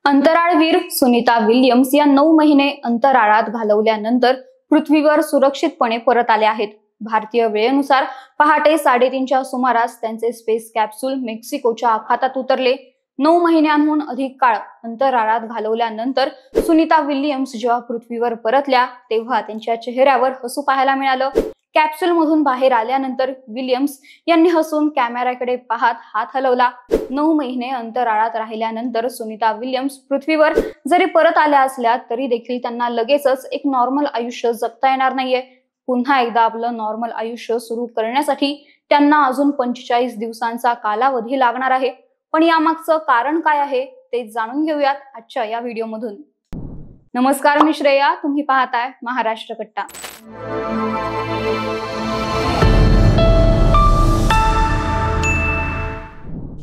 अंतराळवीर Sunita Williams या 9 महिने अंतराळात घालवल्यानंतर पृथ्वीवर सुरक्षितपणे परत आले आहेत। भारतीय वेळेनुसार पहाटे 3:30च्या सुमारास त्यांचे स्पेस कॅप्सूल मेक्सिकोच्या आखातात उतरले। 9 महिन्यांहून अधिक काळ अंतराळात घालवल्यानंतर सुनीता विल्यम्स जेव्हा पृथ्वीवर परतल्या तेव्हा त्यांच्या चेहऱ्यावर हसू पाहायला मिळालं। कॅप्सूलमधून बाहेर आल्यानंतर विल्यम्स यांनी हसून कॅमेऱ्याकडे पाहत हात हलवला। 9 महिने अंतराळात राहिल्यानंतर सुनीता विल्यम्स पृथ्वीवर जरी परत आल्या असल्या तरी देखील त्यांना लगेचच एक नॉर्मल आयुष्य जगता येणार नाहीये। पुन्हा एकदा आपलं नॉर्मल आयुष्य सुरू करण्यासाठी त्यांना अजून 45 दिवसांचा कालावधी लागणार आहे। पण यामागचं कारण काय आहे ते जाणून घेऊयात आजच्या या व्हिडिओमधून। नमस्कार, मी श्रेया, तुम्ही पाहताय महाराष्ट्र कट्टा।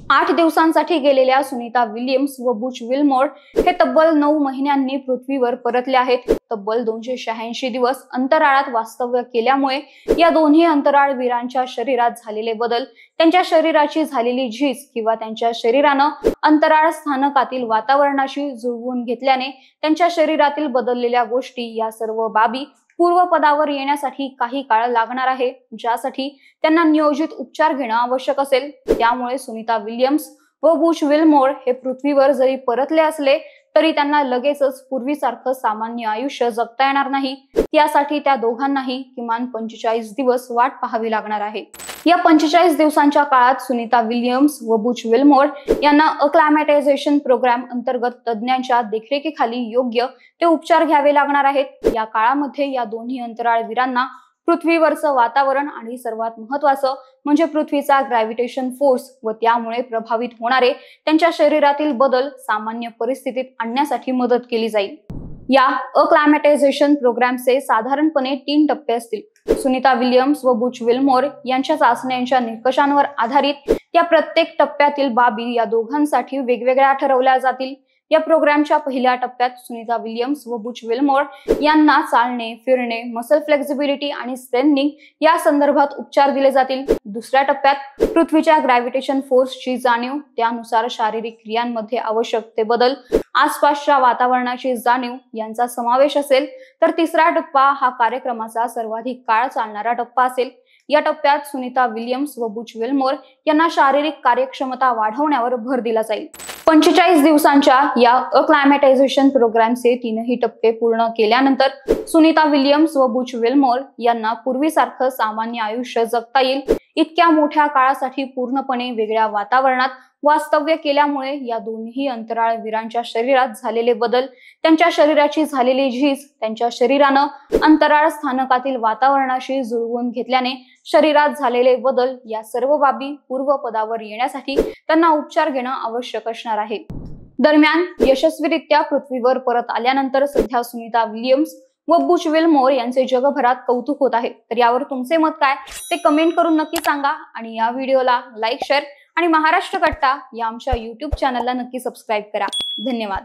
8 दिवसांसाठी गेलेल्या सुनीता विल्यम्स व बुच विल्मोर हे तब्बल 9 महिन्यांनी पृथ्वीवर परतले आहेत। तब्बल 286 दिवस अंतराळात वास्तव्य केल्यामुळे या दोन्ही अंतराळवीरांच्या शरीरात झालेले बदल, त्यांच्या शरीराची झालेली झीज किंवा त्यांच्या शरीरानं अंतराळ स्थानकातील वातावरणाशी जुळवून घेतल्याने त्यांच्या शरीरातील बदललेल्या गोष्टी या सर्व बाबी पूर्वपदावर येण्यासाठी काही काळ लागणार आहे, ज्यासाठी त्यांना नियोजित उपचार घेणं आवश्यक असेल। त्यामुळे सुनीता विल्यम्स व बुच विल्मोर हे पृथ्वीवर जरी परतले असले तरी त्यांना लगेचच पूर्वीसारखं सामान्य आयुष्य जगता येणार नाही। यासाठी त्या दोघांनाही किमान 45 दिवस वाट पाहावी लागणार आहे। या 45 दिवसांच्या काळात सुनीता विल्यम्स व बुच विल्मोर यांना अक्लामॅटायझेशन प्रोग्राम अंतर्गत तज्ञांच्या देखरेखीखाली योग्य ते उपचार घ्यावे लागणार आहेत। या काळामध्ये या दोन्ही अंतराळवीरांना पृथ्वीवरचं वातावरण आणि सर्वात महत्त्वाचं म्हणजे पृथ्वीचा ग्रॅव्हिटेशन फोर्स व त्यामुळे प्रभावित होणारे त्यांच्या शरीरातील बदल सामान्य परिस्थितीत आणण्यासाठी मदत केली जाईल। या अक्लामॅटायझेशन प्रोग्रामचे साधारणपणे 3 टप्पे असतील। सुनीता विल्यम्स व बुच विल्मोर यांच्या चाचण्यांच्या निकषांवर आधारित या प्रत्येक टप्प्यातील बाबी या दोघांसाठी वेगवेगळ्या ठरवल्या जातील। या प्रोग्रामच्या पहिल्या टप्प्यात सुनीता विल्यम्स व बुच विल्मोर यांना चालणे, फिरणे, मसल फ्लेक्सिबिलिटी आणि स्ट्रेंथनिंग या संदर्भात उपचार दिले जातील। दुसऱ्या टप्प्यात पृथ्वीच्या ग्रॅव्हिटेशन फोर्सची जाणीव, त्यानुसार शारीरिक क्रियांमध्ये आवश्यक ते बदल, आसपासच्या वातावरणाची जाणीव यांचा समावेश असेल। तर तिसरा टप्पा हा कार्यक्रमाचा सर्वाधिक काळ चालणारा टप्पा असेल। या टप्प्यात सुनीता विल्यम्स व बुच विल्मोर यांना शारीरिक कार्यक्षमता वाढवण्यावर भर दिला जाईल। 45 दिवसांच्या या अक्लामॅटायझेशन प्रोग्रामचे 3ही टप्पे पूर्ण केल्यानंतर सुनीता विल्यम्स व बुच विल्मोर यांना पूर्वीसारखं सामान्य आयुष्य जगता येईल। इतक्या मोठ्या काळासाठी पूर्णपणे वेगळ्या वातावरणात वास्तव्य केल्यामुळे या दोन्ही अंतराळवीरांच्या शरीरात झालेले बदल, त्यांच्या शरीराची झालेली झीज, त्यांच्या शरीरानं अंतराळ स्थानकातील वातावरणाशी जुळवून घेतल्याने शरीरात झालेले बदल या सर्व बाबी पूर्वपदावर येण्यासाठी त्यांना उपचार घेणं आवश्यक असणार आहे। दरम्यान यशस्वीरित्या पृथ्वीवर परत आल्यानंतर सध्या सुनीता विल्यम्स व बुच विल्मोर यांचे जगभरात कौतुक होत आहे। तर यावर तुमचे मत काय ते कमेंट करून नक्की सांगा आणि या व्हिडिओला लाईक, शेअर आणि महाराष्ट्र कट्टा या आमच्या YouTube चॅनलला नक्की सबस्क्राईब करा। धन्यवाद।